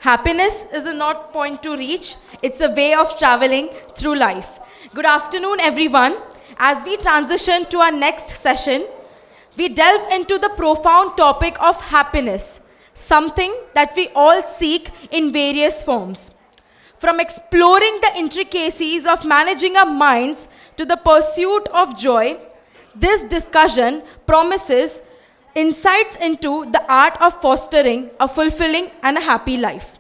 Happiness is a not point to reach, it's a way of traveling through life. Good afternoon, everyone. As we transition to our next session, we delve into the profound topic of happiness, something that we all seek in various forms. From exploring the intricacies of managing our minds to the pursuit of joy, this discussion promises insights into the art of fostering a fulfilling and a happy life.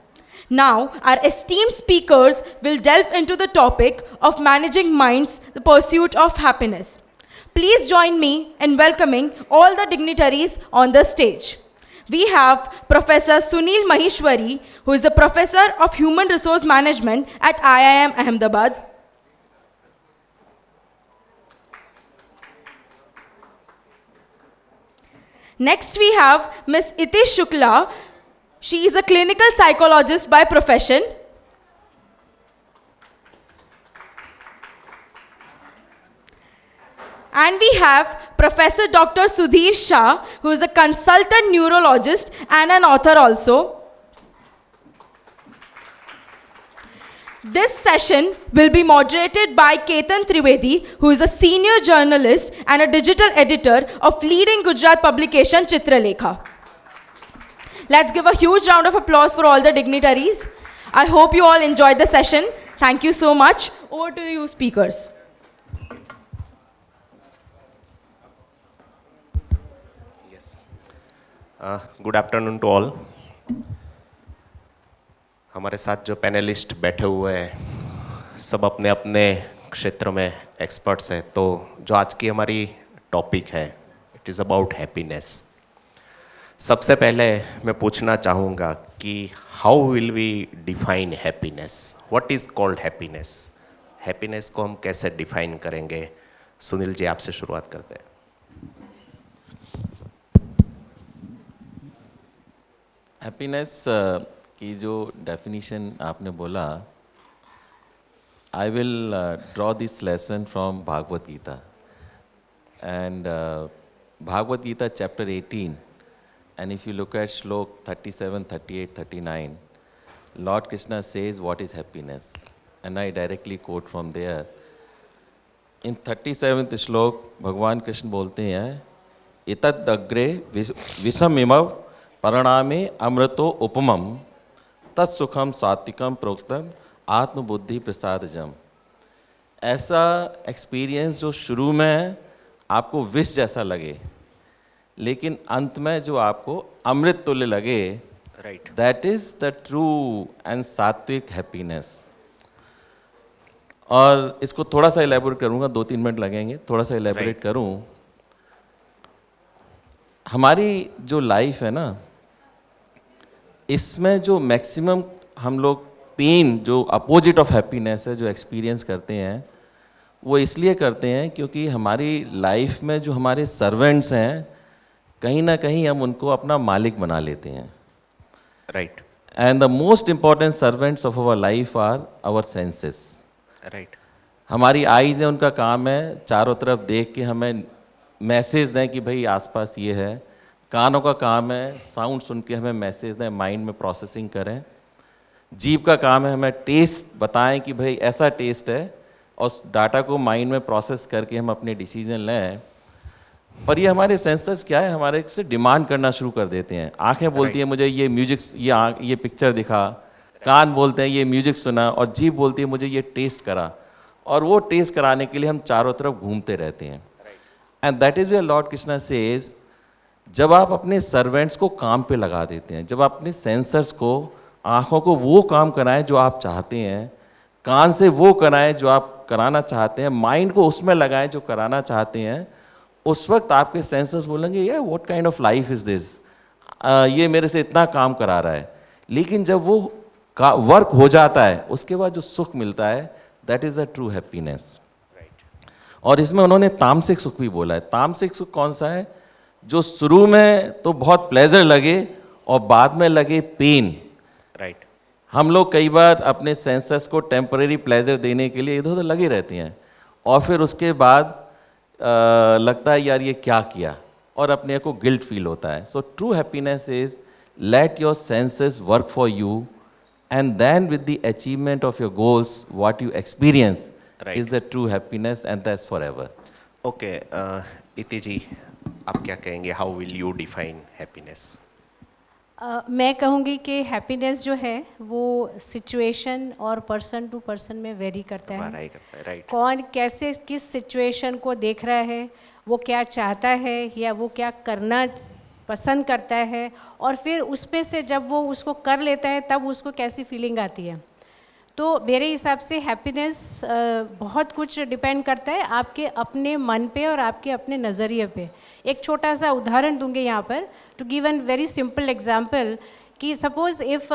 Now, our esteemed speakers will delve into the topic of managing minds, the pursuit of happiness. Please join me in welcoming all the dignitaries on the stage. We have Professor Sunil Maheshwari, who is a Professor of Human Resource Management at IIM Ahmedabad. Next, we have Ms. Itish Shukla. She is a clinical psychologist by profession. And we have Professor Dr. Sudhir Shah, who is a consultant neurologist and an author also. This session will be moderated by Ketan Trivedi, who is a senior journalist and a digital editor of leading Gujarat publication Chitralekha. Let's give a huge round of applause for all the dignitaries. I hope you all enjoyed the session. Thank you so much. Over to you, speakers. Good afternoon to all. हमारे साथ जो panelist बैठे हुए हैं सब अपने अपने क्षेत्र में एक्सपर्ट्स हैं. तो जो आज की हमारी टॉपिक है इट इज़ अबाउट हैप्पीनेस. सबसे पहले मैं पूछना चाहूँगा कि how will we define happiness. What is called happiness. Happiness को हम कैसे डिफाइन करेंगे. सुनील जी आपसे शुरुआत करते हैं. हैप्पीनेस की जो डेफिनेशन आपने बोला, I will draw this lesson from Bhagavad Gita. And Bhagavad Gita chapter 18, and if you look at shlok 37, 38, 39, Lord Krishna says what is happiness, and I directly quote from there. In 37th shlok भगवान कृष्ण बोलते हैं, इतद अग्रे विषमिमव परिणामे अमृतो उपमम तत्सुखम सात्विकम प्रोक्तम आत्मबुद्धि प्रसादजम. ऐसा experience जो शुरू में आपको विष जैसा लगे लेकिन अंत में जो आपको अमृत तुल्य लगे, right, that is the true and सात्विक हैप्पीनेस. और इसको थोड़ा सा इलेबोरेट करूँगा, 2-3 मिनट लगेंगे, थोड़ा सा इलेबोरेट करूँ. हमारी जो लाइफ है ना, इसमें जो मैक्सिमम हम लोग पेन, जो अपोजिट ऑफ हैप्पीनेस है, जो एक्सपीरियंस करते हैं, वो इसलिए करते हैं क्योंकि हमारी लाइफ में जो हमारे सर्वेंट्स हैं कहीं ना कहीं हम उनको अपना मालिक बना लेते हैं. Right. And the most important servants of our life are our senses. Right. हमारी आईज है, उनका काम है चारों तरफ देख के हमें मैसेज दें कि भाई आसपास ये है. कानों का काम है साउंड सुन के हमें मैसेज दें, माइंड में प्रोसेसिंग करें. जीभ का काम है हमें टेस्ट बताएं कि भाई ऐसा टेस्ट है, और उस डाटा को माइंड में प्रोसेस करके हम अपने डिसीजन लें. पर ये हमारे सेंसर्स क्या है, हमारे से डिमांड करना शुरू कर देते हैं. आंखें बोलती हैं मुझे ये म्यूजिक, ये पिक्चर दिखा. कान बोलते हैं ये म्यूजिक सुना. और जीभ बोलती है मुझे ये टेस्ट करा. और वो टेस्ट कराने के लिए हम चारों तरफ घूमते रहते हैं. And that is where lord Krishna says, जब आप अपने सर्वेंट्स को काम पे लगा देते हैं, जब आप अपने सेंसर्स को, आँखों को वो काम कराएं जो आप चाहते हैं, कान से वो कराएं जो आप कराना चाहते हैं, माइंड को उसमें लगाएं जो कराना चाहते हैं, उस वक्त आपके सेंसर्स बोलेंगे यार what kind of life is this, ये मेरे से इतना काम करा रहा है. लेकिन जब वो वर्क हो जाता है उसके बाद जो सुख मिलता है, that is the true happiness. और इसमें उन्होंने तामसिक सुख भी बोला है. तामसिक सुख कौन सा है? जो शुरू में तो बहुत प्लेजर लगे और बाद में लगे पेन. राइट. हम लोग कई बार अपने सेंसर्स को टेम्परेरी प्लेजर देने के लिए इधर उधर लगे रहते हैं, और फिर उसके बाद लगता है यार ये क्या किया, और अपने को गिल्ट फील होता है. So true happiness is let your senses work for you, and then with the achievement of your goals, what you experience Right. is the true happiness, and that's forever. Okay इति जी, आप क्या कहेंगे, how will you define happiness? मैं कहूँगी कि happiness जो है वो सिचुएशन और पर्सन टू पर्सन में वेरी करता है। वाराई करता है, राइट? कौन कैसे किस सिचुएशन को देख रहा है, वो क्या चाहता है या वो क्या करना पसंद करता है, और फिर उसमें से जब वो उसको कर लेता है तब उसको कैसी फीलिंग आती है। तो मेरे हिसाब से हैप्पीनेस बहुत कुछ डिपेंड करता है आपके अपने मन पे और आपके अपने नज़रिए पे। एक छोटा सा उदाहरण दूंगी यहाँ पर, to give an very simple example, कि suppose if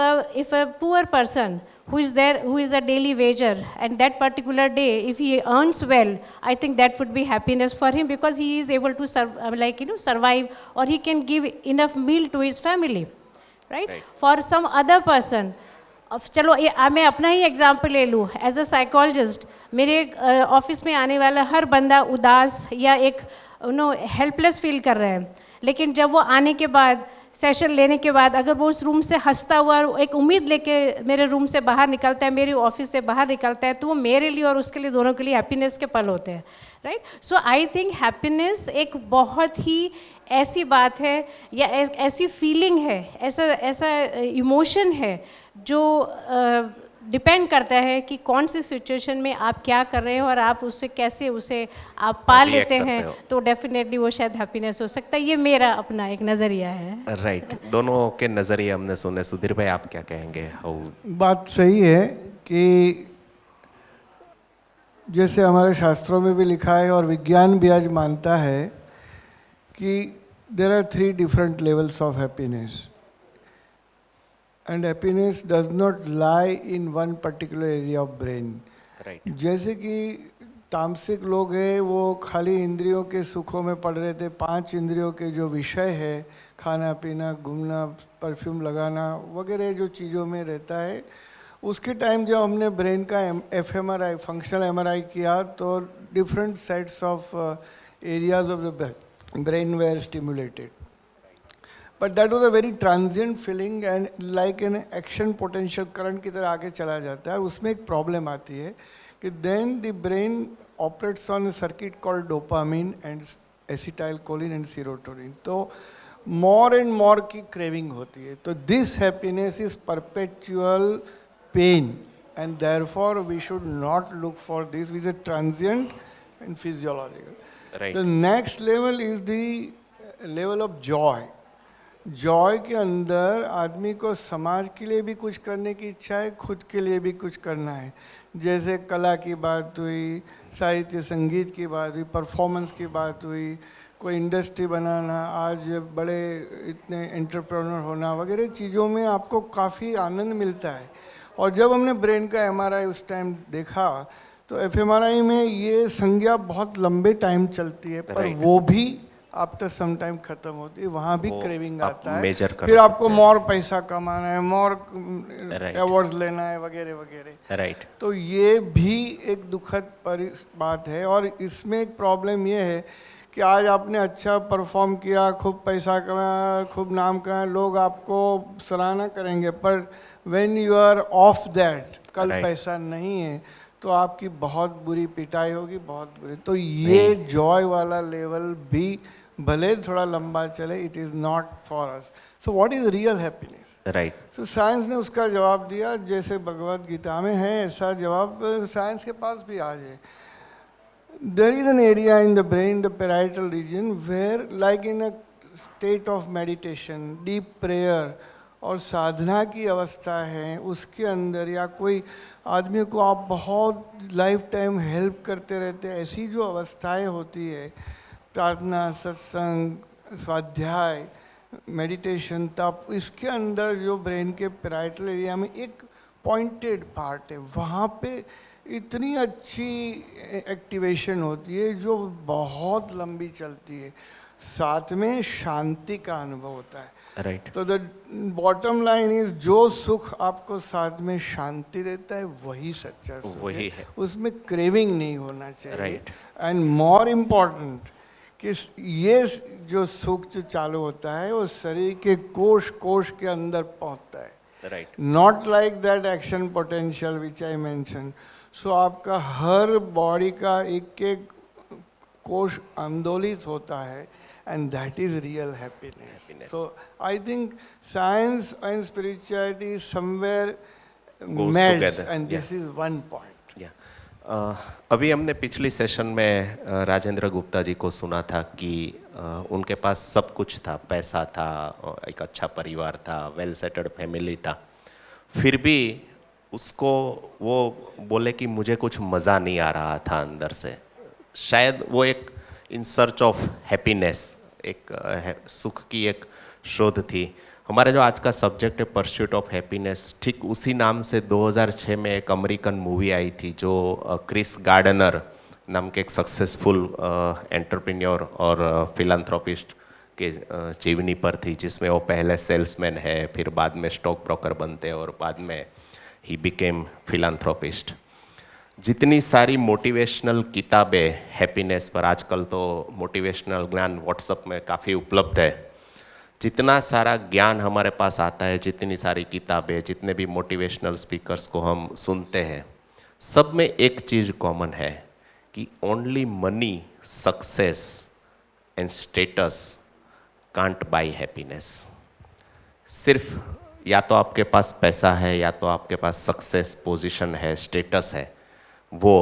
a poor person who is a daily wager, and that particular day if he earns well, I think that would be happiness for him, because he is able to survive, or he can give enough meal to his family, right? For some other person, अब चलो ये मैं अपना ही example ले लूँ, as a psychologist मेरे office में आने वाला हर बंदा उदास या एक हेल्पलेस फील कर रहा है, लेकिन जब वो आने के बाद, सेशन लेने के बाद, अगर वो उस रूम से हंसता हुआ एक उम्मीद लेके मेरे रूम से बाहर निकलता है, मेरी ऑफिस से बाहर निकलता है, तो वो मेरे लिए और उसके लिए, दोनों के लिए हैप्पीनेस के पल होते हैं, right? So I think happiness एक बहुत ही ऐसी बात है या ऐसी फीलिंग है, ऐसा इमोशन है जो डिपेंड करता है कि कौन सी सिचुएशन में आप क्या कर रहे हो और आप उससे कैसे उसे आप पाल React लेते करते हैं, हो। तो डेफिनेटली वो शायद हैप्पीनेस हो सकता है। ये मेरा अपना एक नज़रिया है। राइट, दोनों के नज़रिए हमने सुने। सुधीर भाई, आप क्या कहेंगे? हाउ? बात सही है कि जैसे हमारे शास्त्रों में भी लिखा है और विज्ञान भी आज मानता है कि there are 3 different levels of happiness, and happiness does not lie in one particular area of brain. Right, जैसे कि तामसिक लोग हैं, वो खाली इंद्रियों के सुखों में पड़ रहे थे, 5 इंद्रियों के जो विषय है, खाना पीना, घूमना, परफ्यूम लगाना वगैरह जो चीज़ों में रहता है, उसके टाइम जब हमने ब्रेन का एफएमआरआई, फंक्शनल एमआरआई किया, तो different sets of areas of the brain were stimulated, but that was a very transient feeling and like an action potential current की तरह आगे चला जाता है। और उसमें एक प्रॉब्लम आती है कि then the brain operates on a circuit called dopamine and acetylcholine and serotonin, तो मोर एंड मोर की क्रेविंग होती है। तो this happiness is perpetual pain, and therefore we should not look for this with a transient and physiological. Right. The next level is the level of joy. Joy के अंदर आदमी को समाज के लिए भी कुछ करने की इच्छा है, खुद के लिए भी कुछ करना है। जैसे कला की बात हुई, साहित्य संगीत की बात हुई, परफॉर्मेंस की बात हुई, कोई इंडस्ट्री बनाना, आज बड़े इतने एंटरप्रेन्योर होना वगैरह चीज़ों में आपको काफ़ी आनंद मिलता है। और जब हमने ब्रेन का एमआरआई उस टाइम देखा, तो एफएमआरआई में ये संज्ञा बहुत लंबे टाइम चलती है, पर वो भी आफ्टर सम टाइम खत्म होती है। वहाँ भी क्रेविंग आता है, फिर आपको मोर पैसा कमाना है, मोर अवार्ड्स लेना है वगैरह वगैरह। राइट, तो ये भी एक दुखद बात है। और इसमें एक प्रॉब्लम ये है कि आज आपने अच्छा परफॉर्म किया, खूब पैसा कमाया, खूब नाम कमाया, लोग आपको सराहना करेंगे, पर when you are off that, कल पैसा नहीं है, तो आपकी बहुत बुरी पिटाई होगी, बहुत बुरी। तो ये जॉय वाला लेवल भी भले थोड़ा लंबा चले, it is not for us. So what is real happiness? Right, तो साइंस ने उसका जवाब दिया, जैसे भगवद गीता में है ऐसा जवाब साइंस के पास भी आज है। There is an area in the brain, the parietal region, where like in a state of meditation, deep prayer और साधना की अवस्था है, उसके अंदर या कोई आदमी को आप बहुत लाइफ टाइम हेल्प करते रहते हैं, ऐसी जो अवस्थाएं होती है, प्रार्थना, सत्संग, स्वाध्याय, मेडिटेशन, तप, इसके अंदर जो ब्रेन के पैराइटल एरिया में एक पॉइंटेड पार्ट है, वहाँ पे इतनी अच्छी एक्टिवेशन होती है जो बहुत लंबी चलती है, साथ में शांति का अनुभव होता है। राइट, तो द बॉटम लाइन इज, जो सुख आपको साथ में शांति देता है वही सच्चा सुख वही है, उसमें क्रेविंग नहीं होना चाहिए। राइट, एंड मोर इम्पॉर्टेंट कि ये जो सुख जो चालू होता है वो शरीर के कोश कोश के अंदर पहुंचता है। Right. not like that action potential which I mentioned. So आपका हर बॉडी का एक एक कोश आंदोलित होता है, and that is real happiness. Happiness. So I think science and spirituality somewhere Goes melts, together. and Yeah. this is one point. अभी हमने पिछली सेशन में राजेंद्र गुप्ता जी को सुना था कि उनके पास सब कुछ था, पैसा था, एक अच्छा परिवार था, वेल सेटल्ड फैमिली था, फिर भी उसको वो बोले कि मुझे कुछ मज़ा नहीं आ रहा था अंदर से। शायद वो एक इन सर्च ऑफ हैप्पीनेस, एक सुख की एक शोध थी। हमारा जो आज का सब्जेक्ट है परस्यूट ऑफ हैप्पीनेस, ठीक उसी नाम से 2006 में एक अमेरिकन मूवी आई थी जो क्रिस गार्डनर नाम के एक सक्सेसफुल एंटरप्रेन्योर और फिलैंथ्रोपिस्ट के जीवनी पर थी, जिसमें वो पहले सेल्समैन है, फिर बाद में स्टॉक ब्रोकर बनते हैं और बाद में ही बिकेम फिलैंथ्रोपिस्ट। जितनी सारी मोटिवेशनल किताबें हैप्पीनेस पर, आजकल तो मोटिवेशनल ज्ञान व्हाट्सएप में काफ़ी उपलब्ध है, जितना सारा ज्ञान हमारे पास आता है, जितनी सारी किताबें, जितने भी मोटिवेशनल स्पीकर्स को हम सुनते हैं, सब में एक चीज़ कॉमन है कि only money, success and status can't buy happiness. सिर्फ या तो आपके पास पैसा है, या तो आपके पास सक्सेस, पोजीशन है, स्टेटस है, वो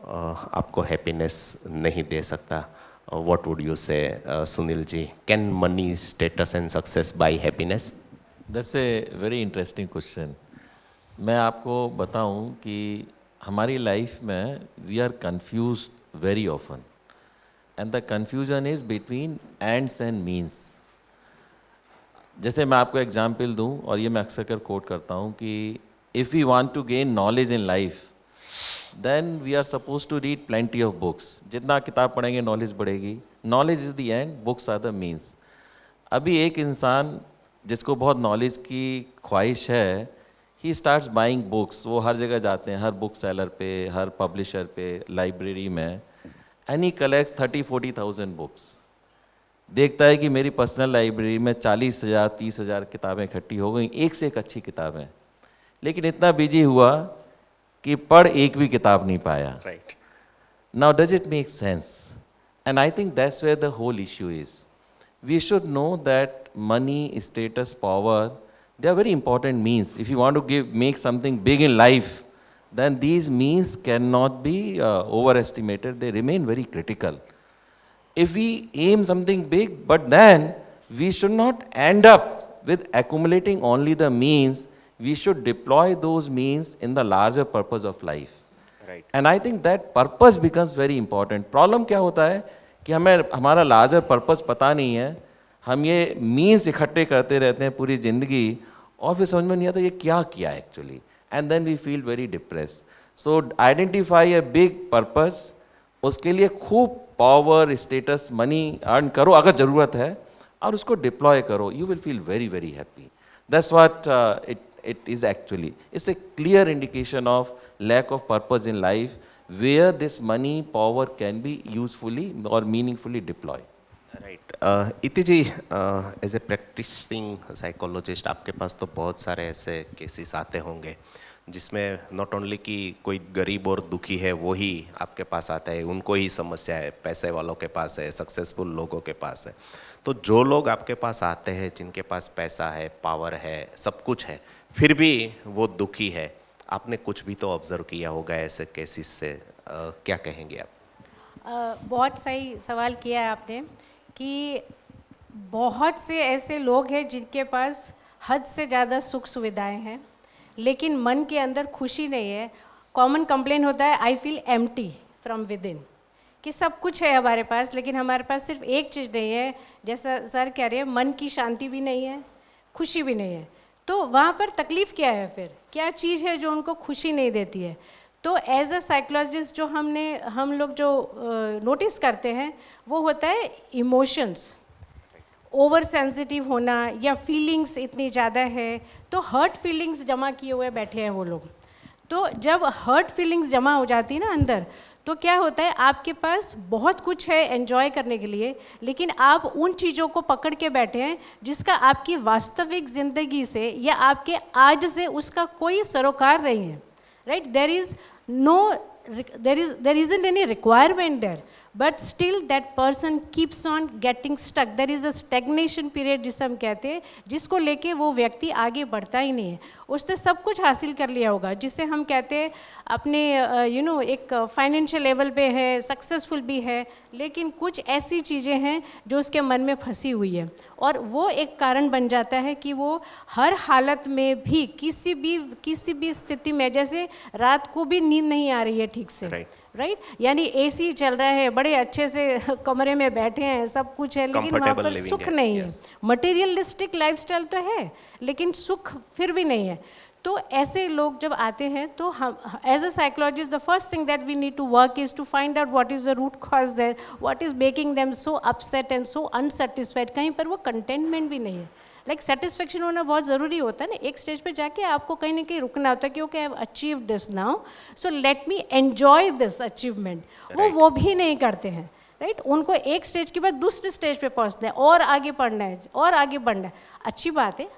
आपको हैप्पीनेस नहीं दे सकता। What would you say, Sunil ji? Can money, status and success buy happiness? That's a very interesting question. मैं आपको बताऊं कि हमारी लाइफ में we are confused very often, and the confusion is between ends and means. जैसे मैं आपको example दूं, और ये मैं अक्सर कर कोट करता हूं कि if we want to gain knowledge in life, then we are supposed to read plenty of books. जितना किताब पढ़ेंगे नॉलेज बढ़ेगी. Knowledge is the end, books are the means. अभी एक इंसान जिसको बहुत नॉलेज की ख्वाहिश है, ही स्टार्ट्स बाइंग बुक्स. वो हर जगह जाते हैं, हर बुक सेलर पे, हर पब्लिशर पे, लाइब्रेरी में, एंड ही कलेक्ट्स 30-40,000 बुक्स. देखता है कि मेरी पर्सनल लाइब्रेरी में 40,000 30,000 किताबें इकट्ठी हो गई, एक से एक अच्छी किताबें, लेकिन इतना बिजी हुआ कि पढ़ एक भी किताब नहीं पाया. Right. Now, does it make sense? And I think that's where the whole issue is. We should know that money, status, power, they are very important means. If you want to make something big in life, then these means cannot be overestimated. They remain very critical. If we aim something big, but then we should not end up with accumulating only the means. We should deploy those means in the larger purpose of life. Right. And I think that purpose becomes very important. Problem क्या होता है कि हमें हमारा larger purpose पता नहीं है, हम ये means इकट्ठे करते रहते हैं पूरी ज़िंदगी, और फिर समझ में नहीं आता ये क्या किया actually, and then we feel very depressed. So identify a big purpose, उसके लिए खूब power, status, money earn करो अगर ज़रूरत है, और उसको deploy करो, you will feel very very happy. That's what it is actually. It's a clear indication of lack of purpose in life, where this money, power can be usefully or meaningfully deployed. Right. इति जी, as a practising psychologist, आपके पास तो बहुत सारे ऐसे cases आते होंगे जिसमें not only कि कोई गरीब और दुखी है वो ही आपके पास आता है, उनको ही समस्या है, पैसे वालों के पास है, सक्सेसफुल लोगों के पास है। तो जो लोग आपके पास आते हैं, जिनके पास पैसा है, पावर है, सब कुछ है, फिर भी वो दुखी है, आपने कुछ भी तो ऑब्जर्व किया होगा ऐसे केसेस से, क्या कहेंगे आप? बहुत सही सवाल किया है आपने कि बहुत से ऐसे लोग हैं जिनके पास हद से ज़्यादा सुख सुविधाएं हैं, लेकिन मन के अंदर खुशी नहीं है. कॉमन कंप्लेन होता है I feel empty from with in, कि सब कुछ है हमारे पास लेकिन हमारे पास सिर्फ एक चीज़ नहीं है. जैसा सर कह रहे हैं, मन की शांति भी नहीं है, खुशी भी नहीं है. तो वहाँ पर तकलीफ़ क्या है, फिर क्या चीज़ है जो उनको खुशी नहीं देती है? तो एज अ साइकोलॉजिस्ट जो हम लोग जो नोटिस करते हैं वो होता है इमोशंस, ओवर सेंसिटिव होना या फीलिंग्स इतनी ज़्यादा है. तो हर्ट फीलिंग्स जमा किए हुए बैठे हैं वो लोग. तो जब हर्ट फीलिंग्स जमा हो जाती है ना अंदर, तो क्या होता है, आपके पास बहुत कुछ है एंजॉय करने के लिए, लेकिन आप उन चीज़ों को पकड़ के बैठे हैं जिसका आपकी वास्तविक ज़िंदगी से या आपके आज से उसका कोई सरोकार नहीं है, right? there isn't any requirement there, but still that person keeps on getting stuck. There is a stagnation period जिसे हम कहते हैं, जिसको लेके वो व्यक्ति आगे बढ़ता ही नहीं है। उसने सब कुछ हासिल कर लिया होगा, जिसे हम कहते हैं अपने एक फाइनेंशियल लेवल पे है, सक्सेसफुल भी है, लेकिन कुछ ऐसी चीज़ें हैं जो उसके मन में फंसी हुई है, और वो एक कारण बन जाता है कि वो हर हालत में भी किसी भी स्थिति में, जैसे रात को भी नींद नहीं आ रही है ठीक से, राइट? यानी एसी चल रहा है, बड़े अच्छे से कमरे में बैठे हैं, सब कुछ है, लेकिन वहाँ पर सुख नहीं है। मटेरियलिस्टिक लाइफस्टाइल तो है, लेकिन सुख फिर भी नहीं है। तो ऐसे लोग जब आते हैं तो हम as a psychologist, the first thing that we need to work is to find out what is the root cause there, what is making them so upset and so unsatisfied. कहीं पर वो कंटेंटमेंट भी नहीं है। Like satisfaction होना बहुत ज़रूरी होता है ना, एक स्टेज पे जाके आपको कहीं ना कहीं रुकना होता है कि okay I have achieve this now, so let me enjoy this achievement. वो भी नहीं करते हैं, राइट? उनको एक स्टेज के बाद दूसरे स्टेज पे पहुंचना है, और आगे पढ़ना है और आगे बढ़ना है। अच्छी बात है,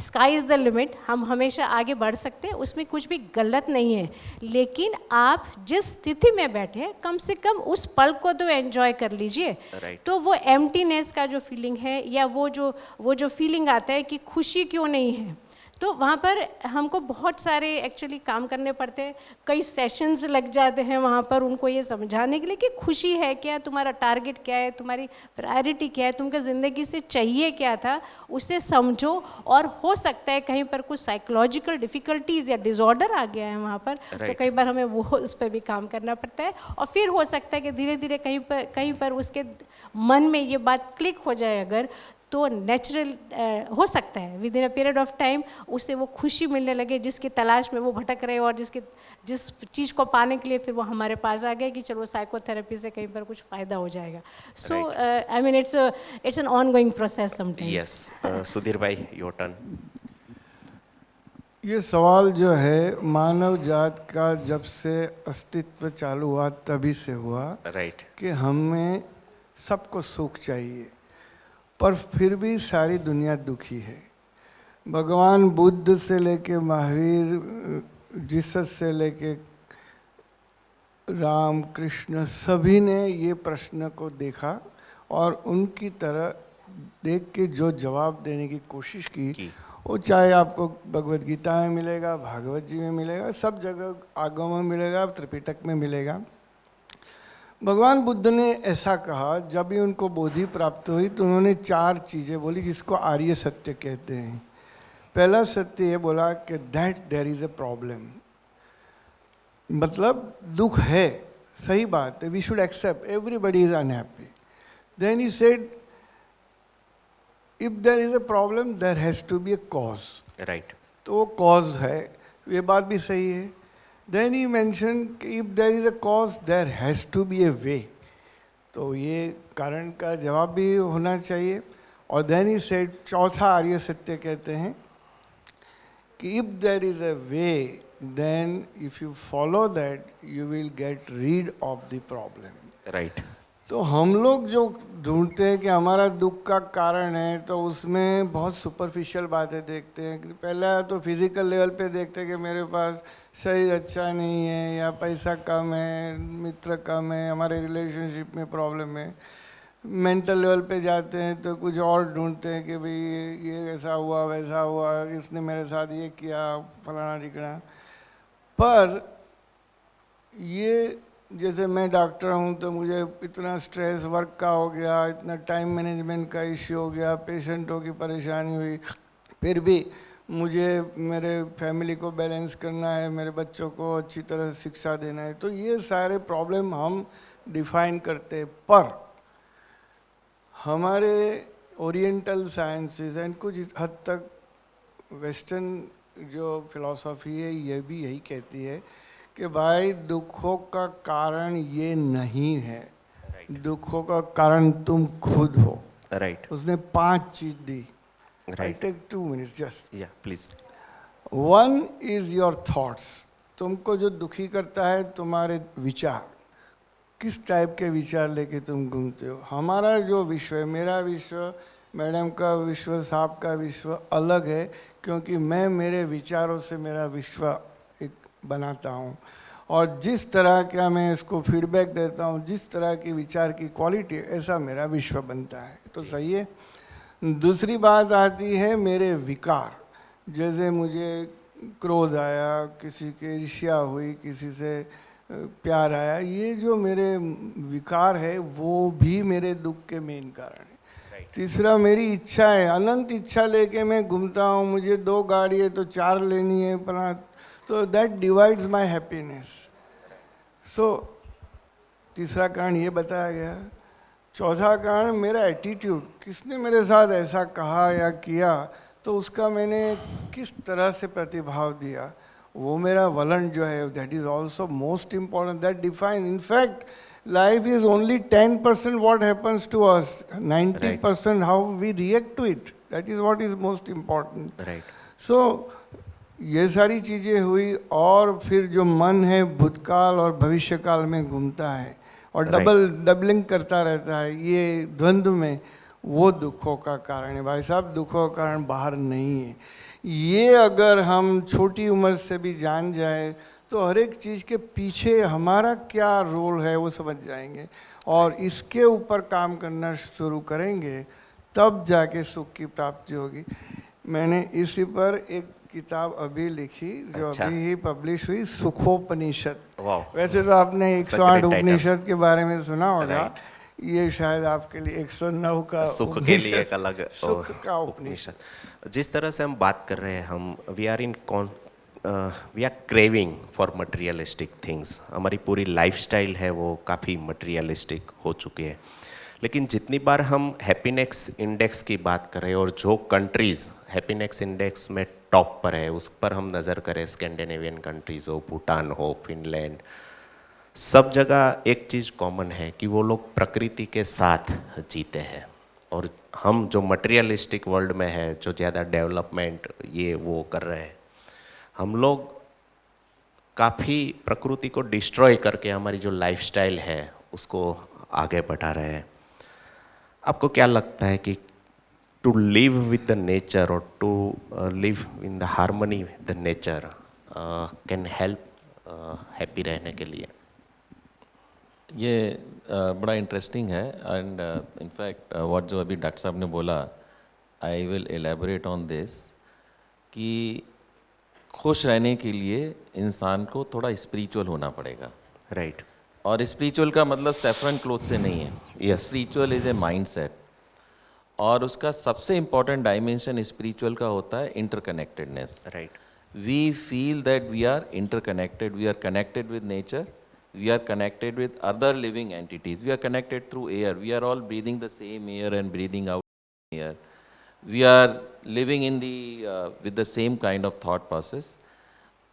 स्काई इज़ द लिमिट, हम हमेशा आगे बढ़ सकते हैं, उसमें कुछ भी गलत नहीं है, लेकिन आप जिस स्थिति में बैठे हैं कम से कम उस पल को तो एंजॉय कर लीजिए। तो वो एम्प्टीनेस का जो फीलिंग है, या वो जो फीलिंग आता है कि खुशी क्यों नहीं है, तो वहाँ पर हमको बहुत सारे एक्चुअली काम करने पड़ते हैं, कई सेशंस लग जाते हैं वहाँ पर उनको ये समझाने के लिए कि खुशी है क्या, तुम्हारा टारगेट क्या है, तुम्हारी प्रायोरिटी क्या है, तुमको ज़िंदगी से चाहिए क्या था, उसे समझो। और हो सकता है कहीं पर कुछ साइकोलॉजिकल डिफ़िकल्टीज़ या डिसऑर्डर आ गया है वहाँ पर, तो कई बार हमें वो उस पर भी काम करना पड़ता है। और फिर हो सकता है कि धीरे धीरे कहीं पर उसके मन में ये बात क्लिक हो जाए अगर, तो नेचुरल हो सकता है with in a period of time उसे वो खुशी मिलने लगे जिसकी तलाश में वो भटक रहे, और जिस चीज़ को पाने के लिए फिर वो हमारे पास आ गए कि चलो साइकोथेरेपी से कहीं पर कुछ फ़ायदा हो जाएगा। So I mean it's an ongoing process sometimes. Yes, Sudhir भाई, योर टर्न। ये सवाल जो है मानव जात का जब से अस्तित्व चालू हुआ तभी से हुआ, राइट, कि हमें सबको सुख चाहिए, पर फिर भी सारी दुनिया दुखी है। भगवान बुद्ध से लेके महावीर, जीसस से लेके राम कृष्ण, सभी ने ये प्रश्न को देखा और उनकी तरह देख के जो जवाब देने की कोशिश की, वो चाहे आपको भगवद गीता में मिलेगा, भागवत जी में मिलेगा, सब जगह आगम में मिलेगा, त्रिपिटक में मिलेगा। भगवान बुद्ध ने ऐसा कहा, जब भी उनको बोधि प्राप्त हुई तो उन्होंने 4 चीज़ें बोली जिसको आर्य सत्य कहते हैं। पहला सत्य ये बोला कि that there is a problem, मतलब दुख है, सही बात है, we should accept, everybody is unhappy. Then he said if there is a problem there has to be a cause, right, तो वो कॉज है, ये बात भी सही है। Then he mentioned if there is a cause, there has to be a way. तो ये कारण का जवाब भी होना चाहिए। और then he said, चौथा आर्य सत्य कहते हैं कि if there is a way, then if you follow that, you will get rid of the problem. Right. तो हम लोग जो ढूंढते हैं कि हमारा दुख का कारण है, तो उसमें बहुत सुपरफिशियल बातें देखते हैं। पहला तो फिजिकल लेवल पे देखते हैं कि मेरे पास शरीर अच्छा नहीं है, या पैसा कम है, मित्र कम है, हमारे रिलेशनशिप में प्रॉब्लम है। मेंटल लेवल पे जाते हैं तो कुछ और ढूंढते हैं कि भाई ये ऐसा हुआ, वैसा हुआ, इसने मेरे साथ ये किया, फलाना ढिकना। पर ये जैसे मैं डॉक्टर हूँ तो मुझे इतना स्ट्रेस वर्क का हो गया, इतना टाइम मैनेजमेंट का इश्यू हो गया, पेशेंटों की परेशानी हुई, फिर भी मुझे मेरे फैमिली को बैलेंस करना है, मेरे बच्चों को अच्छी तरह शिक्षा देना है। तो ये सारे प्रॉब्लम हम डिफाइन करते, पर हमारे ओरिएंटल साइंसेस एंड कुछ हद तक वेस्टर्न जो फिलॉसफी है ये भी यही कहती है कि भाई दुखों का कारण ये नहीं है, दुखों का कारण तुम खुद हो। राइट, उसने 5 चीज दी। Right. I take 2 minutes just. या please. One is your thoughts. तुमको जो दुखी करता है तुम्हारे विचार, किस टाइप के विचार लेके तुम घूमते हो। हमारा जो विश्व है, मेरा विश्व, मैडम का विश्व, साहब का विश्व अलग है, क्योंकि मैं मेरे विचारों से मेरा विश्व एक बनाता हूँ, और जिस तरह का मैं इसको फीडबैक देता हूँ, जिस तरह की विचार की क्वालिटी, ऐसा मेरा विश्व बनता है। तो सही है। दूसरी बात आती है मेरे विकार, जैसे मुझे क्रोध आया, किसी की ईर्ष्या हुई, किसी से प्यार आया, ये जो मेरे विकार है वो भी मेरे दुख के मेन कारण है। तीसरा मेरी इच्छा है, अनंत इच्छा लेके मैं घूमता हूँ, मुझे 2 गाड़ी है तो 4 लेनी है, अपना, तो दैट डिवाइड्स माय हैप्पीनेस। सो तीसरा कारण ये बताया गया। चौथा कारण मेरा एटीट्यूड, किसने मेरे साथ ऐसा कहा या किया तो उसका मैंने किस तरह से प्रतिभाव दिया, वो मेरा वलन जो है, that is also most important, that define. In fact life is only 10% what happens to us, 90% how we react to it, that is what is most important. Right. So ये सारी चीज़ें हुई, और फिर जो मन है भूतकाल और भविष्यकाल में घूमता है और डबलिंग करता रहता है, ये द्वंद्व में, वो दुखों का कारण है। भाई साहब, दुखों का कारण बाहर नहीं है। ये अगर हम छोटी उम्र से भी जान जाए तो हर एक चीज़ के पीछे हमारा क्या रोल है वो समझ जाएंगे, और इसके ऊपर काम करना शुरू करेंगे, तब जाके सुख की प्राप्ति होगी। मैंने इसी पर एक किताब अभी लिखी जो अभी ही पब्लिश हुई, सुखोपनिषद। वैसे तो आपने 108 उपनिषद के बारे में सुना होगा, ये शायद आपके लिए 109 का सुख के लिए एक अलग सुख का उपनिषद। जिस तरह से हम बात कर रहे हैं, हम we are craving for materialistic things. हमारी पूरी लाइफस्टाइल है वो काफ़ी मटेरियलिस्टिक हो चुकी है। लेकिन जितनी बार हम हैप्पीनेस इंडेक्स की बात करें, और जो कंट्रीज़ हैप्पीनेस इंडेक्स में टॉप पर है उस पर हम नज़र करें, स्कैंडिनेवियन कंट्रीज़ हो, भूटान हो, फिनलैंड, सब जगह एक चीज़ कॉमन है कि वो लोग प्रकृति के साथ जीते हैं। और हम जो मटेरियलिस्टिक वर्ल्ड में है, जो ज़्यादा डेवलपमेंट ये वो कर रहे हैं, हम लोग काफ़ी प्रकृति को डिस्ट्रॉय करके हमारी जो लाइफस्टाइल है उसको आगे बढ़ा रहे हैं। आपको क्या लगता है कि to live with the nature और to live in the harmony with the nature can help happy रहने के लिए? ये बड़ा इंटरेस्टिंग है, एंड इनफैक्ट व्हाट जो अभी डॉक्टर साहब ने बोला, I will elaborate on this, कि खुश रहने के लिए इंसान को थोड़ा स्पिरिचुअल होना पड़ेगा। राइट। और स्पिरिचुअल का मतलब सैफरन क्लोथ से नहीं है। Yes. Spiritual is a mindset, और उसका सबसे इम्पॉर्टेंट डायमेंशन स्पिरिचुअल का होता है interconnectedness. Right. We feel that we are interconnected, we are connected with nature, we are connected with other living entities, we are connected through air, we are all breathing the same air and breathing out air, we are living in the with the same kind of thought process.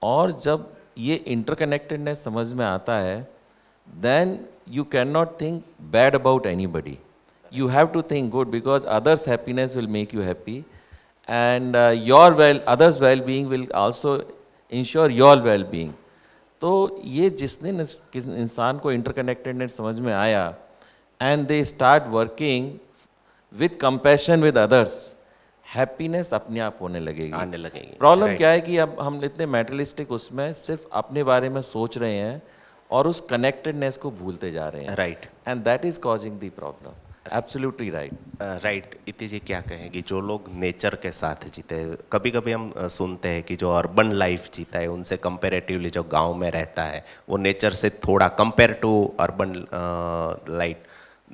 और जब ये interconnectedness समझ में आता है, then you cannot think bad about anybody. You have to think good, because others' happiness will make you happy, and others' well-being will also ensure your well-being. तो ये जिसने इंसान को इंटरकनेक्टेडनेस समझ में आया, and they start working with compassion with others, happiness अपने आप होने लगेगी, आने लगेगी। प्रॉब्लम क्या है कि अब हम इतने मेटलिस्टिक उसमें सिर्फ अपने बारे में सोच रहे हैं और उस कनेक्टेडनेस को भूलते जा रहे हैं। Right. And that is causing the problem. Absolutely right. Right. इति जी क्या कहेंगी, जो लोग नेचर के साथ जीते हैं, कभी कभी हम सुनते हैं कि जो अर्बन लाइफ जीता है उनसे कंपेरेटिवली जो गांव में रहता है वो नेचर से थोड़ा कंपेयर टू अर्बन लाइफ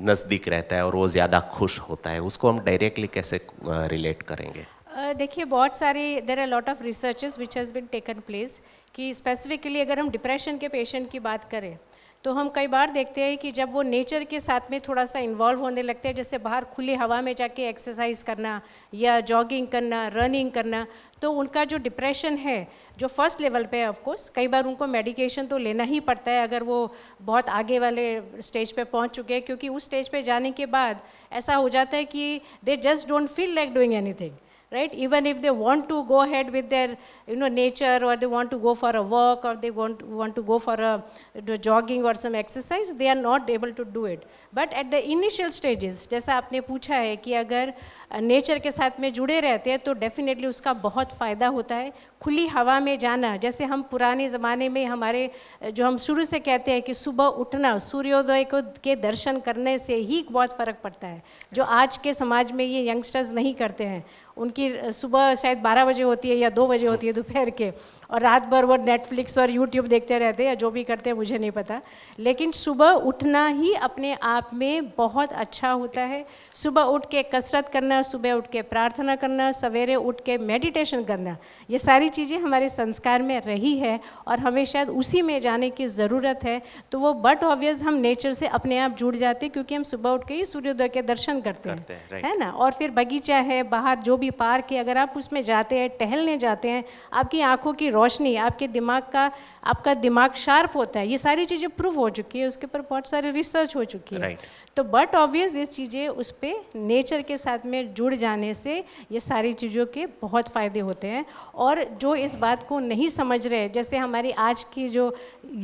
नज़दीक रहता है और वो ज़्यादा खुश होता है। उसको हम डायरेक्टली कैसे रिलेट करेंगे? देखिए, बहुत सारी there are lot of researches which has been taken place कि स्पेसिफिकली अगर हम डिप्रेशन के पेशेंट की बात करें तो हम कई बार देखते हैं कि जब वो नेचर के साथ में थोड़ा सा इन्वॉल्व होने लगते हैं, जैसे बाहर खुली हवा में जाके एक्सरसाइज करना या जॉगिंग करना, रनिंग करना, तो उनका जो डिप्रेशन है जो फर्स्ट लेवल पे है, ऑफ कोर्स कई बार उनको मेडिकेशन तो लेना ही पड़ता है अगर वो बहुत आगे वाले स्टेज पे पहुंच चुके हैं, क्योंकि उस स्टेज पे जाने के बाद ऐसा हो जाता है कि they just don't feel like doing anything, right? Even if they want to go ahead with their, nature, or they want to go for a walk, or they want to go for a jogging or some exercise, they are not able to do it. But at the initial stages, जैसा आपने पूछा है कि अगर nature के साथ में जुड़े रहते हैं तो डेफिनेटली उसका बहुत फ़ायदा होता है. खुली हवा में जाना, जैसे हम पुराने ज़माने में हमारे जो हम शुरू से कहते हैं कि सुबह उठना, सूर्योदय के दर्शन करने से ही बहुत फ़र्क पड़ता है, जो आज के समाज में ये यंगस्टर्स नहीं करते हैं. उनकी सुबह शायद 12 बजे होती है या 2 बजे होती है दोपहर के, और रात भर वो नेटफ्लिक्स और यूट्यूब देखते रहते हैं या जो भी करते हैं मुझे नहीं पता. लेकिन सुबह उठना ही अपने आप में बहुत अच्छा होता है. सुबह उठ के कसरत करना, सुबह उठ के प्रार्थना करना, सवेरे उठ के मेडिटेशन करना, ये सारी चीज़ें हमारे संस्कार में रही है और हमें शायद उसी में जाने की ज़रूरत है. तो वो बट ऑब्वियस हम नेचर से अपने आप जुड़ जाते हैं, क्योंकि हम सुबह उठ के ही सूर्योदय के दर्शन करते हैं, है ना. और फिर बगीचा है, बाहर जो भी पार्क है, अगर आप उसमें जाते हैं, टहलने जाते हैं, आपकी आंखों की रोशनी, आपके दिमाग का, आपका दिमाग शार्प होता है. ये सारी चीज़ें प्रूव हो चुकी है, उसके ऊपर बहुत सारी रिसर्च हो चुकी है. तो बट ऑब्वियस ये चीज़ें उस पर नेचर के साथ में जुड़ जाने से ये सारी चीज़ों के बहुत फ़ायदे होते हैं. और जो इस बात को नहीं समझ रहे, जैसे हमारी आज की जो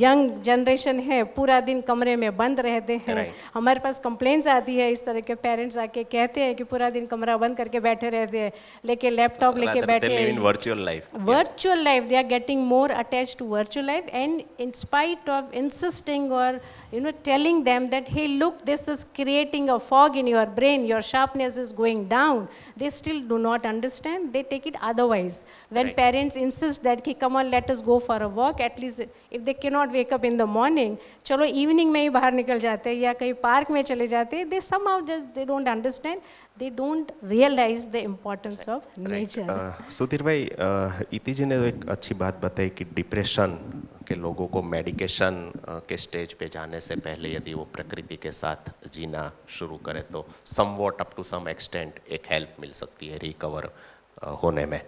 यंग जनरेशन है, पूरा दिन कमरे में बंद रहते हैं. हमारे पास कंप्लेंट्स आती है, इस तरह के पेरेंट्स आके कहते हैं कि पूरा दिन कमरा बंद करके बैठे रहते हैं, लेके लैपटॉप लेके बैठे हैं. Virtual life they are getting more attached to virtual life, and in spite of insisting or telling them that hey, look, this is creating a fog in your brain, your sharpness is going down, they still do not understand. They take it otherwise. When parents insist that hey, come on, let us go for a walk, at least if they cannot wake up in the morning, चलो evening में ही बाहर निकल जाते हैं या कहीं park में चले जाते हैं. They somehow just they don't understand, they don't realize the importance of nature. Sudhir भाई, इति जी ने एक अच्छी बात बताई कि डिप्रेशन के लोगों को मेडिकेशन के स्टेज पे जाने से पहले यदि वो प्रकृति के साथ जीना शुरू करे तो somewhat up to some extent एक हेल्प मिल सकती है रिकवर होने में.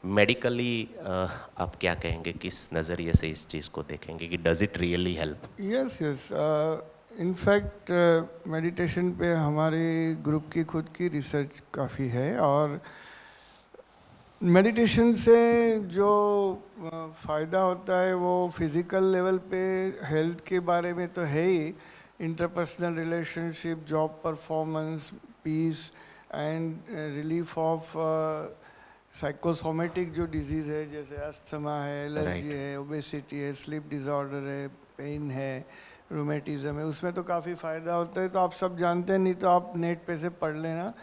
मेडिकली आप क्या कहेंगे, किस नज़रिए से इस चीज़ को देखेंगे कि does it really help? Yes. In fact meditation पे हमारे ग्रुप की खुद की रिसर्च काफ़ी है, और मेडिटेशन से जो फ़ायदा होता है वो फिज़िकल लेवल पे हेल्थ के बारे में तो है ही, interpersonal relationship, job performance, peace and relief of psychosomatic जो डिजीज़ है, जैसे अस्थमा है, एलर्जी है, ओबेसिटी है, स्लीप डिसऑर्डर है, पेन है, रूमेटिज्म है, उसमें तो काफ़ी फ़ायदा होता है. तो आप सब जानते हैं, नहीं तो आप नेट पे से पढ़ लेना.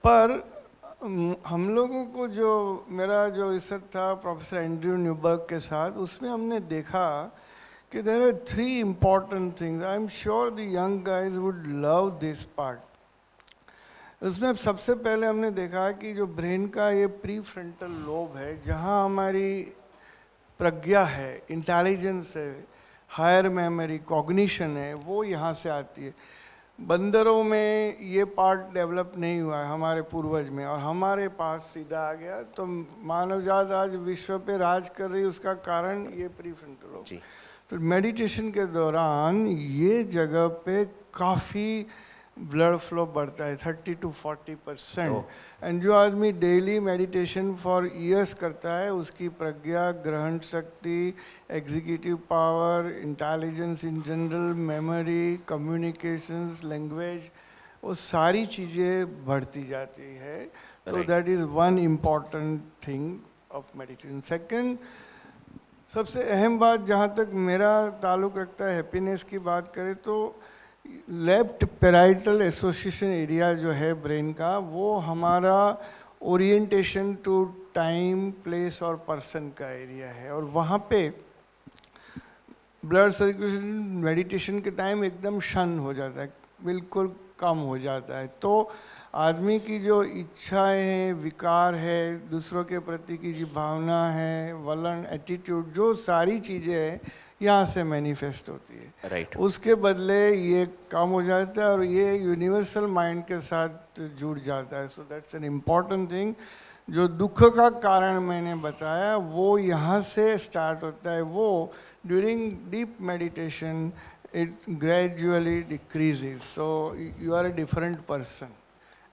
पर हम लोगों को जो मेरा जो रिसर्च था प्रोफेसर एंड्रयू न्यूबर्ग के साथ, उसमें हमने देखा कि there are 3 important things. I am sure the young guys would love this part. उसमें सबसे पहले हमने देखा कि जो ब्रेन का ये प्री फ्रंटल लोब है, जहाँ हमारी प्रज्ञा है, इंटेलिजेंस है, हायर मेमोरी, कॉग्निशन है, वो यहाँ से आती है. बंदरों में ये पार्ट डेवलप नहीं हुआ है हमारे पूर्वज में, और हमारे पास सीधा आ गया. तो मानव जात आज विश्व पे राज कर रही, उसका कारण ये प्री फ्रंटल लोब. तो मेडिटेशन के दौरान ये जगह पे काफ़ी ब्लड फ्लो बढ़ता है, 30 to 40%. एंड जो आदमी डेली मेडिटेशन फॉर ईयर्स करता है, उसकी प्रज्ञा, ग्रहण शक्ति, executive power, intelligence in general, memory, communications, language, वो सारी चीज़ें बढ़ती जाती है. तो that is one important thing of meditation. Second, सबसे अहम बात जहाँ तक मेरा ताल्लुक़ रखता है, हैप्पीनेस की बात करें तो लेफ्ट पैराइटल एसोसिएशन एरिया जो है ब्रेन का, वो हमारा ओरिएंटेशन टू टाइम, प्लेस और पर्सन का एरिया है. और वहाँ पे ब्लड सर्कुलेशन मेडिटेशन के टाइम एकदम शन हो जाता है, बिल्कुल कम हो जाता है. तो आदमी की जो इच्छाएं हैं, विकार है, दूसरों के प्रति की जो भावना है, वलन, एटीट्यूड, जो सारी चीज़ें हैं यहाँ से मैनिफेस्ट होती है. उसके बदले ये कम हो जाता है और ये यूनिवर्सल माइंड के साथ जुड़ जाता है. So that's an important thing. जो दुख का कारण मैंने बताया वो यहाँ से स्टार्ट होता है. वो during deep meditation it gradually decreases, so you are a different person.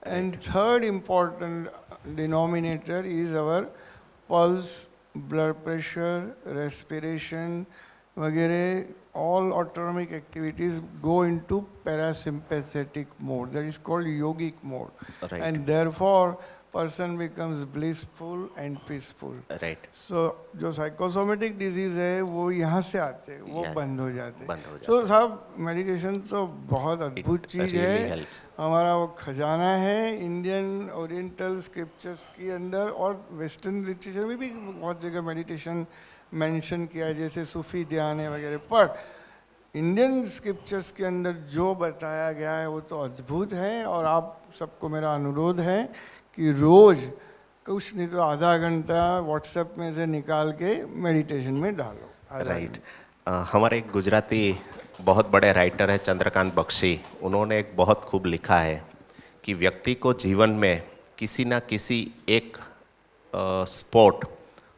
And third important denominator is our pulse, blood pressure, respiration, वगैरह, all autonomic activities go into parasympathetic mode. That is called yogic mode. Right. And therefore, person becomes blissful and peaceful. Right So जो psychosomatic disease है वो यहाँ से आते हैं, वो Yeah. बंद हो जाते बंद हो हैं. जाते तो साहब मेडिटेशन तो बहुत अद्भुत चीज़ really है, helps. हमारा वो खजाना है इंडियन ओरिएंटल स्क्रिप्चर्स के अंदर, और वेस्टर्न लिटरेचर में भी बहुत जगह मेडिटेशन मेंशन किया है, जैसे सूफी ध्यान है वगैरह. पर इंडियन स्क्रिप्चर्स के अंदर जो बताया गया है वो तो अद्भुत है. और आप सबको मेरा अनुरोध है कि रोज़ कुछ नहीं तो आधा घंटा व्हाट्सएप में से निकाल के मेडिटेशन में डालो. राइट हमारे एक गुजराती बहुत बड़े राइटर हैं चंद्रकांत बख्शी, उन्होंने एक बहुत खूब लिखा है कि व्यक्ति को जीवन में किसी ना किसी एक स्पोर्ट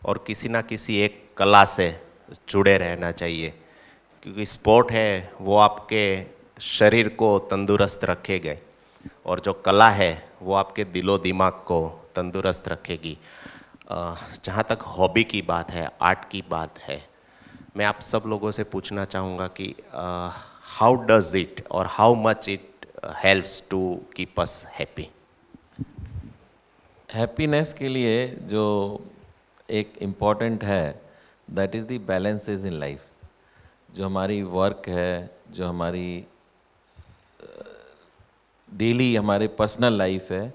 और किसी ना किसी एक कला से जुड़े रहना चाहिए, क्योंकि स्पोर्ट है वो आपके शरीर को तंदुरुस्त रखेगा और जो कला है वो आपके दिलो दिमाग को तंदुरुस्त रखेगी. जहाँ तक हॉबी की बात है, आर्ट की बात है, मैं आप सब लोगों से पूछना चाहूँगा कि हाउ डज इट और how much it helps to keep us happy. Happiness के लिए जो एक इम्पॉर्टेंट है that is the balances in life. जो हमारी वर्क है, जो हमारी डेली हमारे पर्सनल लाइफ है,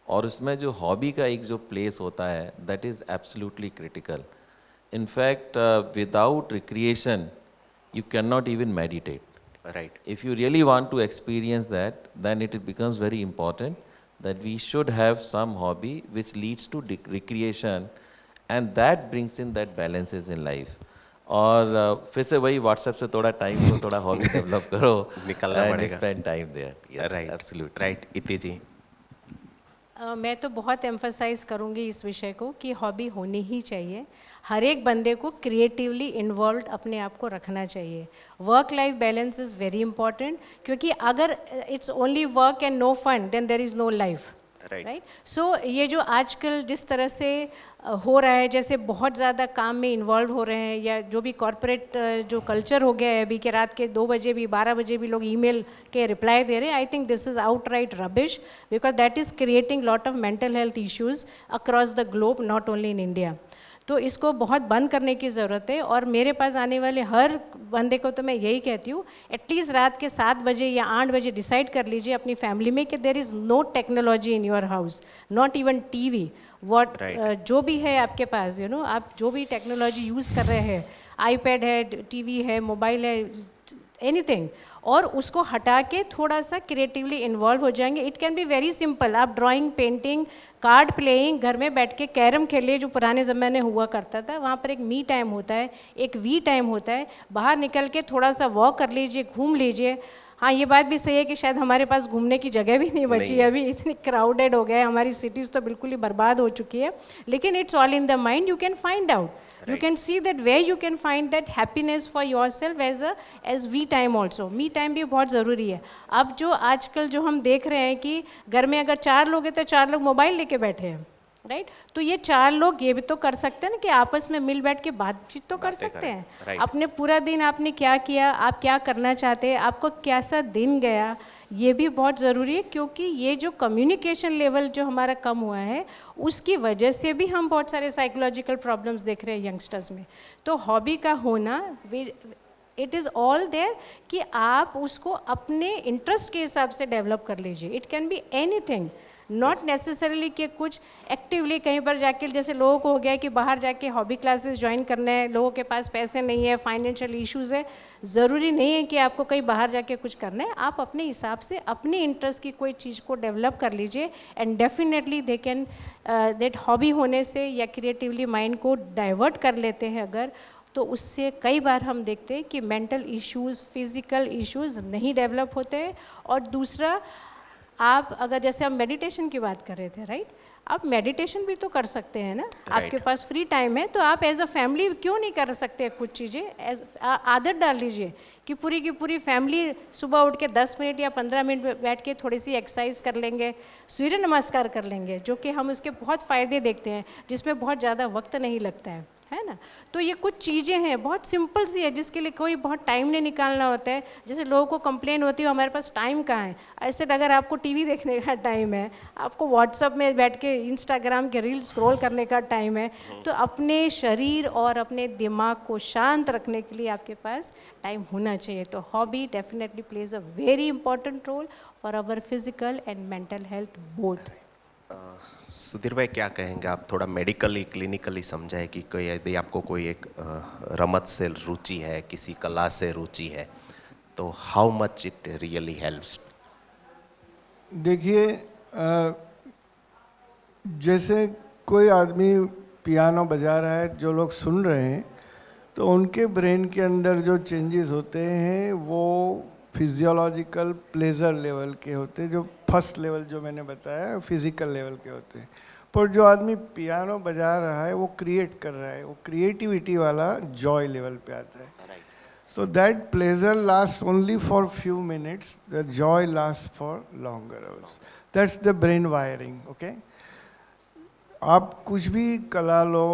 और उसमें जो हॉबी का एक जो प्लेस होता है that is absolutely critical. In fact without recreation you cannot even meditate. Right. If you really want to experience that, then it becomes very important that we should have some hobby which leads to recreation, and that brings in that balances in life. और फिर से वही WhatsApp से थोड़ा time को थोड़ा hobby develop करो निकलना and पड़ेगा. spend time there. Yes, right absolutely. Right. इति जी. मैं तो बहुत एम्फसाइज करूँगी इस विषय को कि हॉबी होनी ही चाहिए. हर एक बंदे को क्रिएटिवली इन्वॉल्व अपने आप को रखना चाहिए. Work life balance is very important, क्योंकि अगर it's only work and no fun then there is no life. Right. So ये जो आजकल जिस तरह से हो रहा है, जैसे बहुत ज़्यादा काम में इन्वॉल्व हो रहे हैं, या जो भी कॉरपोरेट जो कल्चर हो गया है अभी के रात के 2 बजे भी 12 बजे भी लोग ईमेल के रिप्लाई दे रहे हैं, I think this is out right rubbish, because that is creating lot of mental health issues across the globe, not only in India. तो इसको बहुत बंद करने की ज़रूरत है. और मेरे पास आने वाले हर बंदे को तो मैं यही कहती हूँ, एटलीस्ट रात के 7 बजे या 8 बजे डिसाइड कर लीजिए अपनी फैमिली में कि there is no technology in your house, not even TV, what जो भी है आपके पास, यू नो, आप जो भी टेक्नोलॉजी यूज़ कर रहे हैं, आईपैड है, टीवी है, मोबाइल है, एनीथिंग, और उसको हटा के थोड़ा सा क्रिएटिवली इन्वॉल्व हो जाएंगे. It can be very simple. आप ड्राइंग, पेंटिंग, कार्ड प्लेइंग, घर में बैठ के कैरम खेलिए जो पुराने ज़माने हुआ करता था. वहाँ पर एक मी टाइम होता है, एक वी टाइम होता है. बाहर निकल के थोड़ा सा वॉक कर लीजिए, घूम लीजिए. हाँ, ये बात भी सही है कि शायद हमारे पास घूमने की जगह भी नहीं बची है अभी, इतनी क्राउडेड हो गया है, हमारी सिटीज़ तो बिल्कुल ही बर्बाद हो चुकी है. लेकिन it's all in the mind. You can find out, you can see that where you can find that happiness for yourself as we time also. me time भी बहुत ज़रूरी है. अब जो आजकल जो हम देख रहे हैं कि घर में अगर 4 लोग हैं तो 4 लोग मोबाइल लेके बैठे हैं, राइट. तो ये 4 लोग ये भी तो कर सकते हैं ना कि आपस में मिल बैठ के बातचीत तो कर सकते हैं. right. अपने पूरा दिन आपने क्या किया, आप क्या करना चाहते हैं, आपको कैसा दिन गया, ये भी बहुत ज़रूरी है. क्योंकि ये जो कम्युनिकेशन लेवल जो हमारा कम हुआ है, उसकी वजह से भी हम बहुत सारे साइकोलॉजिकल प्रॉब्लम्स देख रहे हैं यंगस्टर्स में. तो हॉबी का होना, इट इज़ ऑल देयर कि आप उसको अपने इंटरेस्ट के हिसाब से डेवलप कर लीजिए. It can be anything, not necessarily कि कुछ एक्टिवली कहीं पर जाके, जैसे लोगों को हो गया कि बाहर जाके हॉबी क्लासेस ज्वाइन करना है, लोगों के पास पैसे नहीं है, फाइनेंशियल इश्यूज़ है. ज़रूरी नहीं है कि आपको कहीं बाहर जाके कुछ करना है. आप अपने हिसाब से अपने इंटरेस्ट की कोई चीज़ को डेवलप कर लीजिए, and definitely they can that hobby होने से या क्रिएटिवली माइंड को डाइवर्ट कर लेते हैं अगर, तो उससे कई बार हम देखते हैं कि मेंटल इश्यूज़, फिज़िकल इश्यूज़ नहीं डेवलप होते हैं. और दूसरा, आप अगर जैसे हम मेडिटेशन की बात कर रहे थे, राइट, आप मेडिटेशन भी तो कर सकते हैं ना, Right. आपके पास फ्री टाइम है तो आप एज अ फैमिली क्यों नहीं कर सकते कुछ चीज़ें, एज आदत डाल लीजिए कि पूरी की पूरी फैमिली सुबह उठ के 10 मिनट या 15 मिनट बैठ के थोड़ी सी एक्सरसाइज कर लेंगे, सूर्य नमस्कार कर लेंगे, जो कि हम उसके बहुत फ़ायदे देखते हैं, जिसमें बहुत ज़्यादा वक्त नहीं लगता है ना। तो ये कुछ चीज़ें हैं बहुत सिंपल सी है, जिसके लिए कोई बहुत टाइम नहीं निकालना होता है। जैसे लोगों को कंप्लेन होती है हमारे पास टाइम कहाँ है, ऐसे अगर आपको टीवी देखने का टाइम है, आपको व्हाट्सएप में बैठ के इंस्टाग्राम के रील स्क्रॉल करने का टाइम है, तो अपने शरीर और अपने दिमाग को शांत रखने के लिए आपके पास टाइम होना चाहिए। तो hobby definitely plays a very important role for our physical and mental health both. Sudhir भाई क्या कहेंगे आप, थोड़ा मेडिकली क्लिनिकली समझाए कि कोई यदि आपको कोई एक रमत से रुचि है, किसी कला से रुचि है, तो how much it really helps? देखिए जैसे कोई आदमी पियानो बजा रहा है, जो लोग सुन रहे हैं, तो उनके ब्रेन के अंदर जो चेंजेस होते हैं वो फिजियोलॉजिकल प्लेजर लेवल के होते हैं, जो फर्स्ट लेवल जो मैंने बताया फिजिकल लेवल के होते हैं। पर जो आदमी पियानो बजा रहा है वो क्रिएट कर रहा है, वो क्रिएटिविटी वाला जॉय लेवल पे आता है। So that pleasure lasts only for few minutes, the joy lasts for longer hours. That's the brain wiring, okay? आप कुछ भी कला लो,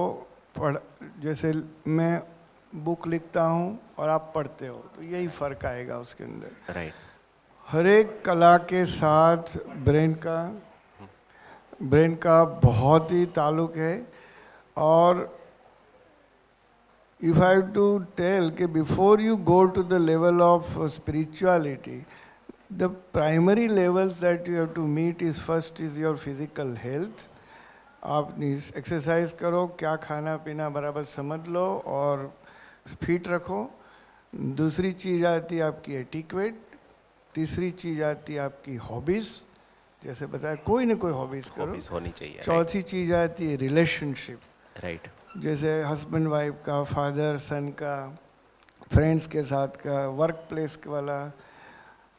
पढ़, जैसे मैं बुक लिखता हूँ और आप पढ़ते हो, तो यही फर्क आएगा उसके अंदर। राइट। हर एक कला के साथ ब्रेन का बहुत ही ताल्लुक है। और if I have to tell कि before you go to the level of spirituality, the primary levels that you have to meet is first is your physical health. आप एक्सरसाइज करो, क्या खाना पीना बराबर समझ लो और फिट रखो। दूसरी चीज़ आती है आपकी एटिक्वेट, तीसरी चीज़ आती है आपकी हॉबीज़, जैसे बताया कोई ना कोई हॉबीज़ करो, हॉबीज होनी चाहिए। चौथी चीज़ आती है रिलेशनशिप, राइट। जैसे हस्बैंड वाइफ का, फादर सन का, फ्रेंड्स के साथ का, वर्क प्लेस वाला,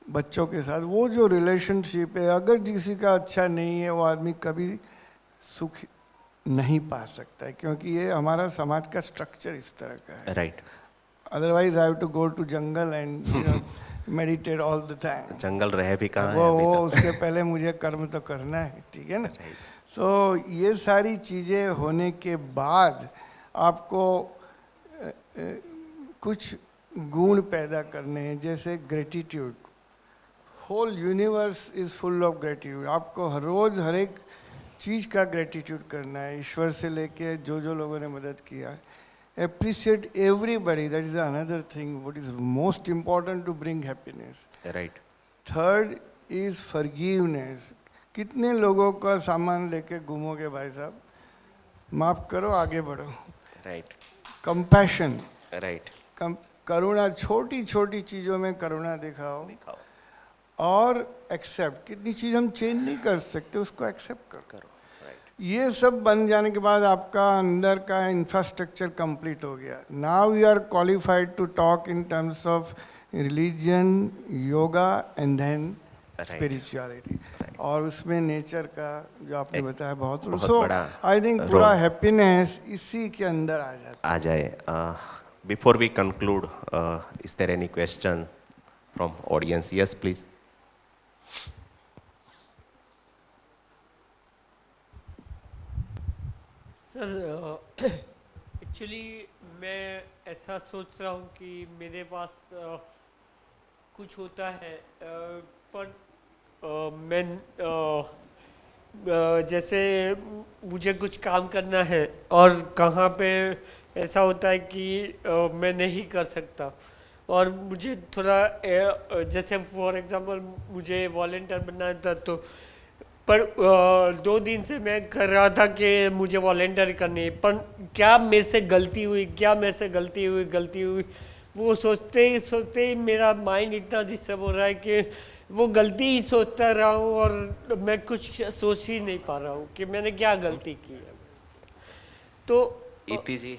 बच्चों के साथ, वो जो रिलेशनशिप है अगर किसी का अच्छा नहीं है वो आदमी कभी सुख नहीं पा सकता है, क्योंकि ये हमारा समाज का स्ट्रक्चर इस तरह का है। Right. Otherwise I have to go to jungle and meditate all the time. जंगल रह भी कहाँ है वो अभी वो तक? उसके पहले मुझे कर्म तो करना है, ठीक है ना। तो ये सारी चीज़ें होने के बाद आपको कुछ गुण पैदा करने हैं, जैसे gratitude. Whole universe is full of gratitude. आपको हर रोज़ हर एक चीज़ का ग्रेटिट्यूड करना है, ईश्वर से लेके जो जो लोगों ने मदद किया। Appreciate everybody, that is another thing what is most important to bring happiness. Right. Third is forgiveness. कितने लोगों का सामान लेके घूमोगे भाई साहब, माफ़ करो आगे बढ़ो। राइट। Compassion, right. करुणा, छोटी छोटी चीज़ों में करुणा दिखाओ। और एक्सेप्ट, कितनी चीज़ हम चेंज नहीं कर सकते उसको एक्सेप्ट करो। ये सब बन जाने के बाद आपका अंदर का इंफ्रास्ट्रक्चर कंप्लीट हो गया। Now you are qualified to talk in terms of religion, yoga and then spirituality. और उसमें नेचर का जो आपने बताया बहुत बड़ा आई थिंक पूरा हैप्पीनेस इसी के अंदर आ जाए। Before we conclude, is there any question from audience? Yes please. Sir actually मैं ऐसा सोच रहा हूँ कि मेरे पास कुछ होता है, पर मैं जैसे मुझे कुछ काम करना है और कहाँ पे ऐसा होता है कि मैं नहीं कर सकता, और मुझे थोड़ा जैसे फॉर एग्जांपल मुझे वॉलंटियर बनना था, तो पर 2 दिन से मैं कर रहा था कि मुझे वॉलंटियर करनी है, पर क्या मेरे से गलती हुई, वो सोचते ही मेरा माइंड इतना डिस्टर्ब हो रहा है कि वो गलती ही सोचता रहा हूँ और मैं कुछ सोच ही नहीं पा रहा हूँ कि मैंने क्या गलती की है। तो ईपीजी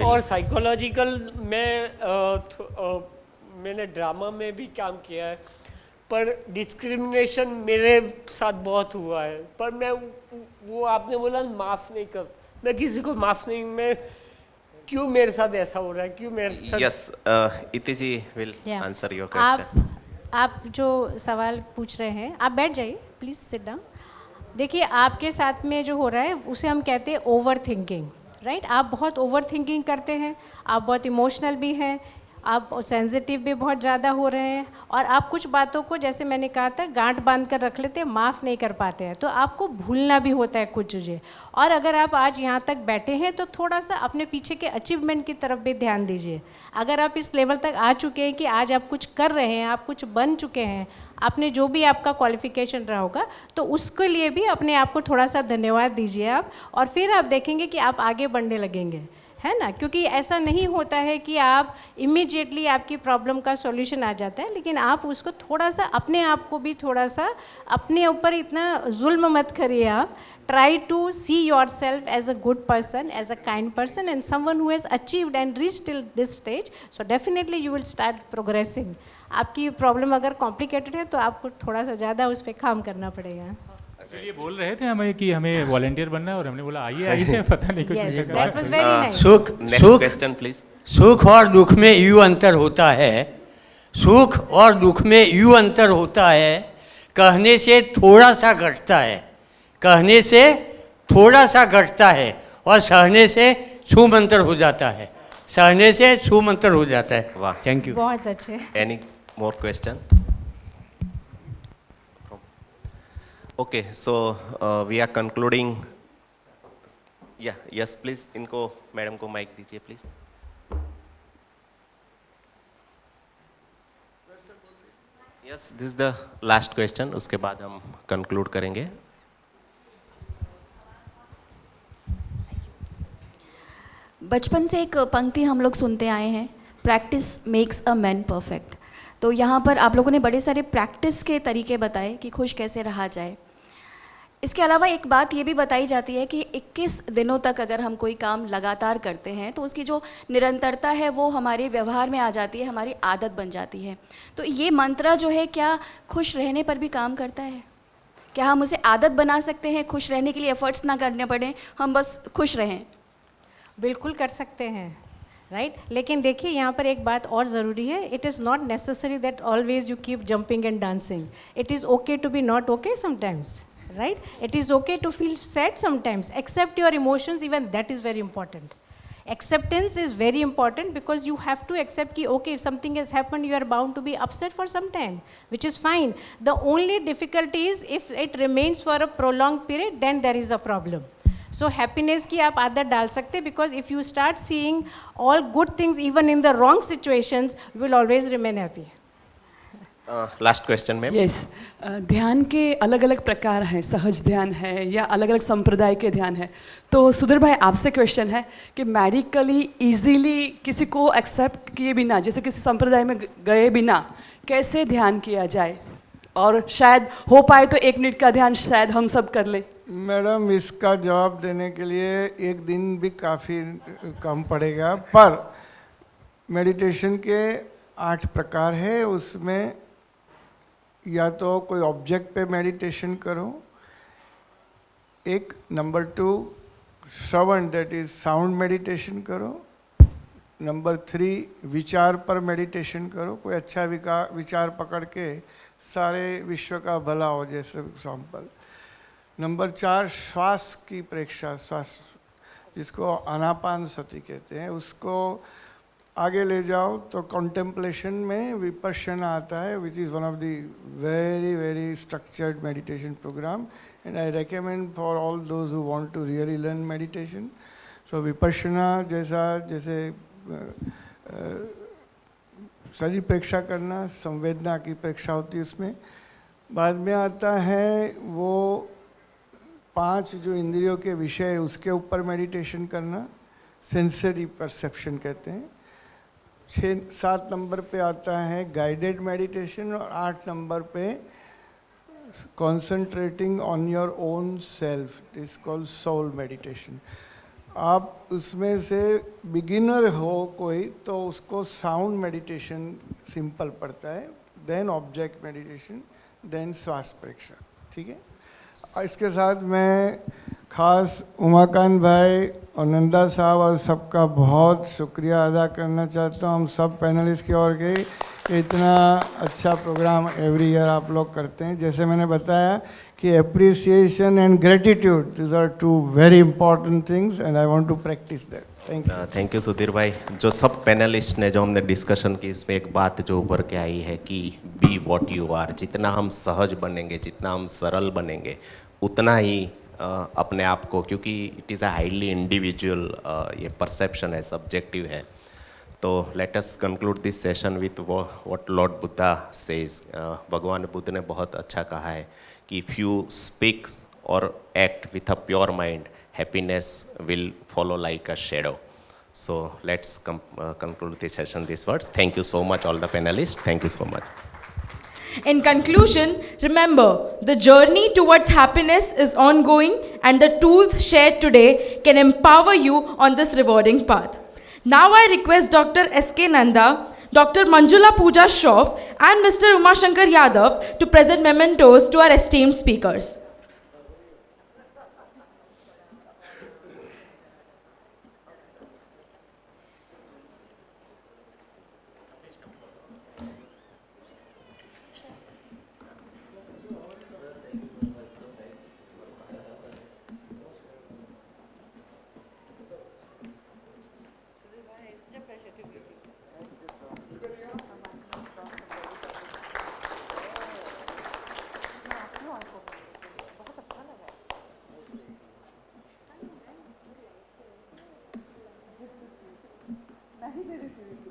और साइकोलॉजिकल मैंने ड्रामा में भी काम किया है, पर डिस्क्रिमिनेशन मेरे साथ बहुत हुआ है, पर मैं वो आपने बोला माफ़ नहीं कर, मैं किसी को माफ़ नहीं, मैं क्यों मेरे साथ ऐसा हो रहा है, क्यों मेरे साथ yes, Iti ji will Yeah. Answer your question. आप जो सवाल पूछ रहे हैं, आप बैठ जाइए प्लीज़, सिट डाउन. देखिए, आपके साथ में जो हो रहा है उसे हम कहते हैं ओवर थिंकिंग, राइट. आप बहुत ओवर थिंकिंग करते हैं, आप बहुत इमोशनल भी हैं, आप सेंसिटिव भी बहुत ज़्यादा हो रहे हैं, और आप कुछ बातों को, जैसे मैंने कहा था, गांठ बांध कर रख लेते हैं, माफ़ नहीं कर पाते हैं, तो आपको भूलना भी होता है कुछ चीज़ें. और अगर आप आज यहाँ तक बैठे हैं तो थोड़ा सा अपने पीछे के अचीवमेंट की तरफ भी ध्यान दीजिए. अगर आप इस लेवल तक आ चुके हैं कि आज आप कुछ कर रहे हैं, आप कुछ बन चुके हैं, आपने जो भी आपका क्वालिफिकेशन रहा होगा, तो उसके लिए भी अपने आप को थोड़ा सा धन्यवाद दीजिए आप, और फिर आप देखेंगे कि आप आगे बढ़ने लगेंगे, है ना. क्योंकि ऐसा नहीं होता है कि आप इमीडिएटली आपकी प्रॉब्लम का सॉल्यूशन आ जाता है, लेकिन आप उसको थोड़ा सा, अपने आप को भी थोड़ा सा, अपने ऊपर इतना जुल्म मत करिए आप. Try to see yourself as a good person, as a kind person, and someone who has achieved and reach till this stage, so definitely you will start progressing. आपकी प्रॉब्लम अगर कॉम्प्लिकेटेड है तो आपको थोड़ा सा ज़्यादा उस पर काम करना पड़ेगा. ये बोल रहे थे हमें कि हमें वॉलंटियर बनना है, और हमने बोला आइए आइए, पता नहीं कुछ Yes, ऐसा that was very nice. सुख नेक्स्ट सुख क्वेश्चन प्लीज. सुख और दुख में यूँ अंतर होता है, सुख और दुख में यूँ अंतर होता है, कहने से थोड़ा सा घटता है, कहने से थोड़ा सा घटता है, और सहने से छूमंतर हो जाता है, सहने से छूमंतर हो जाता है. वाह. Thank you. बहुत अच्छे. Any more question? Okay, so we are concluding. Yeah, yes, please. इनको मैडम को माइक दीजिए please. Yes, this is the last question. उसके बाद हम conclude करेंगे. बचपन से एक पंक्ति हम लोग सुनते आए हैं, practice makes a man perfect. तो यहाँ पर आप लोगों ने बड़े सारे प्रैक्टिस के तरीके बताए कि खुश कैसे रहा जाए. इसके अलावा एक बात ये भी बताई जाती है कि 21 दिनों तक अगर हम कोई काम लगातार करते हैं तो उसकी जो निरंतरता है वो हमारे व्यवहार में आ जाती है, हमारी आदत बन जाती है. तो ये मंत्र जो है क्या खुश रहने पर भी काम करता है? क्या हम उसे आदत बना सकते हैं, खुश रहने के लिए एफर्ट्स ना करने पड़े, हम बस खुश रहें? बिल्कुल कर सकते हैं, राइट. लेकिन देखिए, यहाँ पर एक बात और ज़रूरी है. It is not necessary that always you keep jumping and dancing. It is okay to be not okay sometimes, right? It is okay to feel sad sometimes. Accept your emotions, even that is very important. Acceptance is very important because you have to accept कि okay, if something has happened, you are bound to be upset for some time, which is fine. The only difficulty is if it remains for a prolonged period, then there is a problem. So happiness की आप आदत डाल सकते, because if you start seeing all good things even in the wrong situations, you will always remain happy. Last question ma'am. Yes, ध्यान के अलग अलग प्रकार हैं, सहज ध्यान है या अलग अलग संप्रदाय के ध्यान है. तो सुधीर भाई, आपसे क्वेश्चन है कि मेडिकली इजीली किसी को एक्सेप्ट किए बिना, जैसे किसी संप्रदाय में गए बिना, कैसे ध्यान किया जाए, और शायद हो पाए तो 1 मिनट का ध्यान शायद हम सब कर ले. मैडम, इसका जवाब देने के लिए 1 दिन भी काफ़ी कम पड़ेगा. पर मेडिटेशन के 8 प्रकार है. उसमें या तो कोई ऑब्जेक्ट पे मेडिटेशन करो, एक. Number 2 Shravan, that is sound meditation करो. नंबर 3 विचार पर मेडिटेशन करो, कोई अच्छा विचार पकड़ के सारे विश्व का भला हो, जैसे एग्जाम्पल. नंबर 4 श्वास की प्रेक्षा, श्वास जिसको आनापान सती कहते हैं, उसको आगे ले जाओ तो कॉन्टेम्पलेशन में विपश्यना आता है, which is one of the very very structured meditation program, and I recommend for all those who want to really learn meditation. So Vipassana जैसे शरीर प्रेक्षा करना, संवेदना की प्रेक्षा होती है उसमें. बाद में आता है वो 5 जो इंद्रियों के विषय है उसके ऊपर मेडिटेशन करना, सेंसरी परसेप्शन कहते हैं. 7 नंबर पे आता है गाइडेड मेडिटेशन, और 8 नंबर पे concentrating on your own self, is called soul meditation. आप उसमें से बिगिनर हो कोई तो उसको साउंड मेडिटेशन सिंपल पड़ता है, देन ऑब्जेक्ट मेडिटेशन, देन श्वास प्रेक्षा. ठीक है. इसके साथ मैं खास उमाकांत भाई और नंदा साहब और सबका बहुत शुक्रिया अदा करना चाहता हूँ हम सब पैनलिस्ट की ओर के। इतना अच्छा प्रोग्राम एवरी ईयर आप लोग करते हैं। जैसे मैंने बताया कि appreciation and gratitude, these are two very important things and I want to practise that. Thank you. Thank you Sudhir भाई। जो सब पैनलिस्ट ने जो हमने डिस्कशन की, इसमें एक बात जो उभर के आई है कि बी वॉट यू आर। जितना हम सहज बनेंगे, जितना हम सरल बनेंगे, उतना ही अपने आप को, क्योंकि it is a highly individual, ये परसेप्शन है, सब्जेक्टिव है। तो let us conclude this session with what Lord Buddha says. भगवान बुद्ध ने बहुत अच्छा कहा है कि इफ़ यू स्पीक और act with a pure mind, happiness will follow like a shadow. So let's conclude this session, these words. Thank you so much, all the panelists. Thank you so much. In conclusion, remember, the journey towards happiness is ongoing, and the tools shared today can empower you on this rewarding path. Now I request Dr. S.K. Nanda, Dr. Manjula Pooja Shroff, and Mr. Umashankar Yadav to present mementos to our esteemed speakers. नहीं दे रही थी।